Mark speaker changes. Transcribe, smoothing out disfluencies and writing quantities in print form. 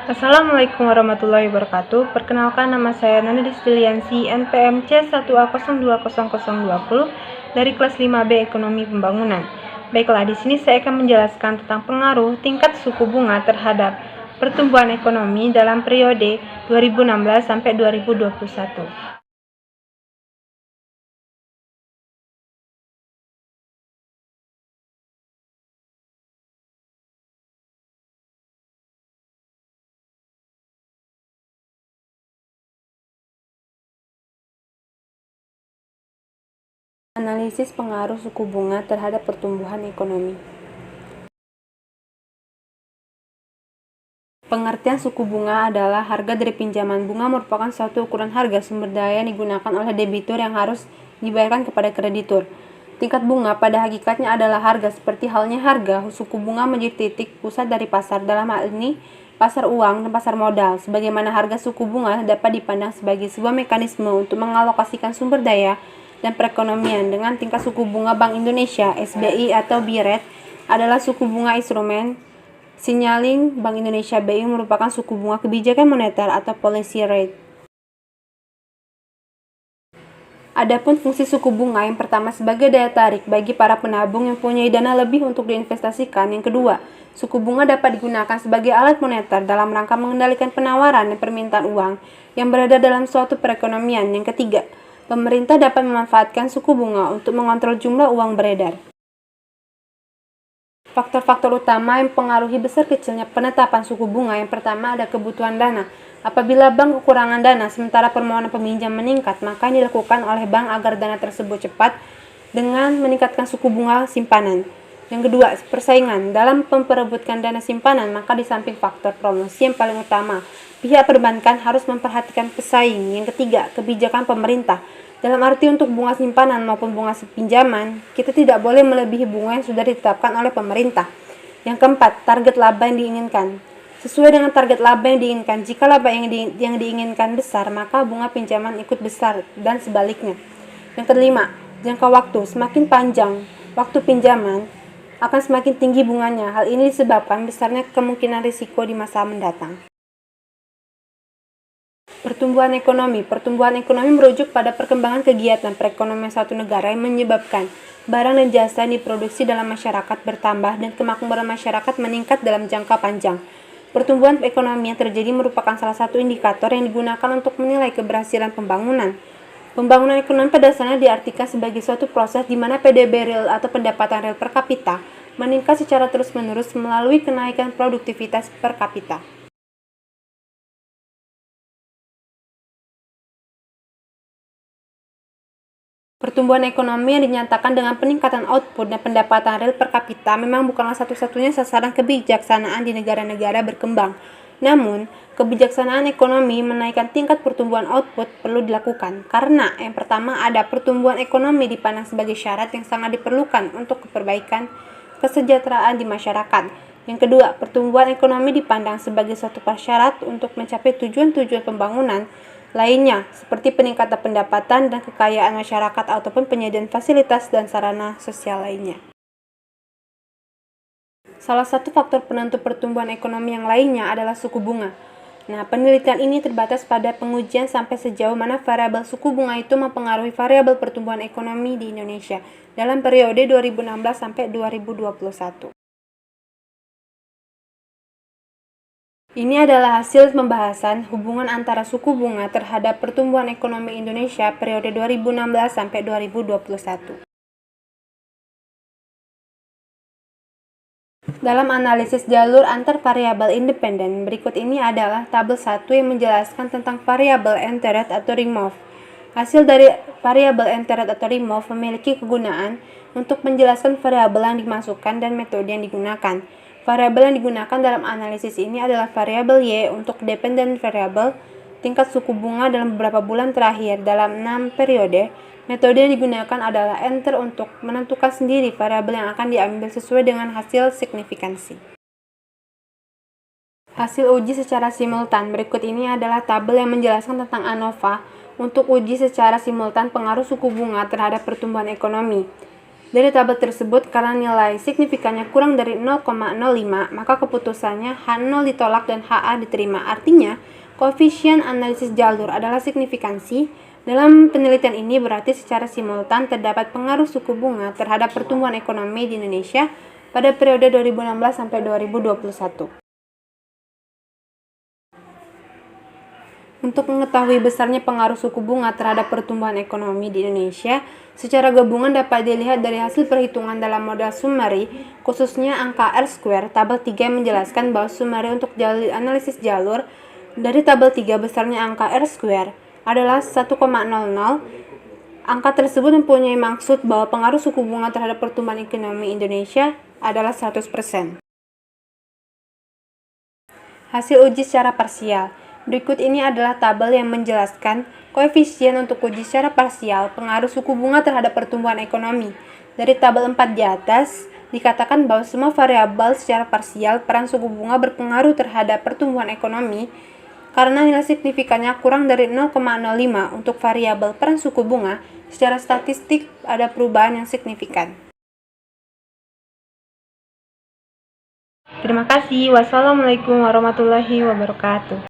Speaker 1: Assalamualaikum warahmatullahi wabarakatuh. Perkenalkan, nama saya Nanda Distiliansi, NPM C1A020020 dari kelas 5B Ekonomi Pembangunan. Baiklah, di sini saya akan menjelaskan tentang pengaruh tingkat suku bunga terhadap pertumbuhan ekonomi dalam periode 2016 sampai 2021. Analisis pengaruh suku bunga terhadap pertumbuhan ekonomi. Pengertian suku bunga adalah harga dari pinjaman. Bunga merupakan suatu ukuran harga sumber daya yang digunakan oleh debitur yang harus dibayarkan kepada kreditur. Tingkat bunga pada hakikatnya adalah harga, seperti halnya harga. Suku bunga menjadi titik pusat dari pasar, dalam hal ini pasar uang dan pasar modal. Sebagaimana harga suku bunga dapat dipandang sebagai sebuah mekanisme untuk mengalokasikan sumber daya dan perekonomian. Dengan tingkat suku bunga Bank Indonesia (SBI) atau BI Rate adalah suku bunga instrumen signaling Bank Indonesia (BI) merupakan suku bunga kebijakan moneter atau policy rate. Adapun fungsi suku bunga, yang pertama sebagai daya tarik bagi para penabung yang punya dana lebih untuk diinvestasikan. Yang kedua, suku bunga dapat digunakan sebagai alat moneter dalam rangka mengendalikan penawaran dan permintaan uang yang berada dalam suatu perekonomian. Yang ketiga, pemerintah dapat memanfaatkan suku bunga untuk mengontrol jumlah uang beredar. Faktor-faktor utama yang mempengaruhi besar kecilnya penetapan suku bunga. Yang pertama ada kebutuhan dana. Apabila bank kekurangan dana sementara permohonan peminjam meningkat, maka yang dilakukan oleh bank agar dana tersebut cepat dengan meningkatkan suku bunga simpanan. Yang kedua, persaingan. Dalam memperebutkan dana simpanan, maka di samping faktor promosi yang paling utama, pihak perbankan harus memperhatikan pesaing. Yang ketiga, kebijakan pemerintah. Dalam arti untuk bunga simpanan maupun bunga pinjaman, kita tidak boleh melebihi bunga yang sudah ditetapkan oleh pemerintah. Yang keempat, target laba yang diinginkan. Sesuai dengan target laba yang diinginkan, jika laba yang diinginkan besar, maka bunga pinjaman ikut besar dan sebaliknya. Yang kelima, jangka waktu. Semakin panjang waktu pinjaman, akan semakin tinggi bunganya. Hal ini disebabkan besarnya kemungkinan risiko di masa mendatang. Pertumbuhan ekonomi. Pertumbuhan ekonomi merujuk pada perkembangan kegiatan perekonomian suatu negara yang menyebabkan barang dan jasa yang diproduksi dalam masyarakat bertambah dan kemakmuran masyarakat meningkat dalam jangka panjang. Pertumbuhan ekonomi yang terjadi merupakan salah satu indikator yang digunakan untuk menilai keberhasilan pembangunan. Pembangunan ekonomi pada dasarnya diartikan sebagai suatu proses di mana PDB real atau pendapatan real per kapita meningkat secara terus-menerus melalui kenaikan produktivitas per kapita. Pertumbuhan ekonomi yang dinyatakan dengan peningkatan output dan pendapatan real per kapita memang bukanlah satu-satunya sasaran kebijaksanaan di negara-negara berkembang. Namun, kebijaksanaan ekonomi menaikkan tingkat pertumbuhan output perlu dilakukan, karena yang pertama ada pertumbuhan ekonomi dipandang sebagai syarat yang sangat diperlukan untuk perbaikan kesejahteraan di masyarakat. Yang kedua, pertumbuhan ekonomi dipandang sebagai suatu prasyarat untuk mencapai tujuan-tujuan pembangunan lainnya, seperti peningkatan pendapatan dan kekayaan masyarakat ataupun penyediaan fasilitas dan sarana sosial lainnya. Salah satu faktor penentu pertumbuhan ekonomi yang lainnya adalah suku bunga. Nah, penelitian ini terbatas pada pengujian sampai sejauh mana variabel suku bunga itu mempengaruhi variabel pertumbuhan ekonomi di Indonesia dalam periode 2016 sampai 2021. Ini adalah hasil pembahasan hubungan antara suku bunga terhadap pertumbuhan ekonomi Indonesia periode 2016 sampai 2021. Dalam analisis jalur antar variabel independen, berikut ini adalah tabel 1 yang menjelaskan tentang variabel entered atau remove. Hasil dari variabel entered atau remove memiliki kegunaan untuk menjelaskan variabel yang dimasukkan dan metode yang digunakan. Variabel yang digunakan dalam analisis ini adalah variabel Y untuk dependent variable, tingkat suku bunga dalam beberapa bulan terakhir dalam 6 periode. Metode yang digunakan adalah enter untuk menentukan sendiri variabel yang akan diambil sesuai dengan hasil signifikansi. Hasil uji secara simultan. Berikut ini adalah tabel yang menjelaskan tentang ANOVA untuk uji secara simultan pengaruh suku bunga terhadap pertumbuhan ekonomi. Dari tabel tersebut, karena nilai signifikannya kurang dari 0,05, maka keputusannya H0 ditolak dan HA diterima. Artinya, koefisien analisis jalur adalah signifikansi. Dalam penelitian ini berarti secara simultan terdapat pengaruh suku bunga terhadap pertumbuhan ekonomi di Indonesia pada periode 2016 sampai 2021. Untuk mengetahui besarnya pengaruh suku bunga terhadap pertumbuhan ekonomi di Indonesia, secara gabungan dapat dilihat dari hasil perhitungan dalam model summary, khususnya angka R-square. Tabel 3 menjelaskan bahwa summary untuk analisis jalur dari tabel 3 besarnya angka R-square adalah 1,00. Angka tersebut mempunyai maksud bahwa pengaruh suku bunga terhadap pertumbuhan ekonomi Indonesia adalah 100%. Hasil uji secara parsial. Berikut ini adalah tabel yang menjelaskan koefisien untuk uji secara parsial pengaruh suku bunga terhadap pertumbuhan ekonomi. Dari tabel 4 di atas, dikatakan bahwa semua variabel secara parsial peran suku bunga berpengaruh terhadap pertumbuhan ekonomi karena nilai signifikannya kurang dari 0,05 untuk variabel peran suku bunga. Secara statistik ada perubahan yang signifikan. Terima kasih. Wassalamualaikum warahmatullahi wabarakatuh.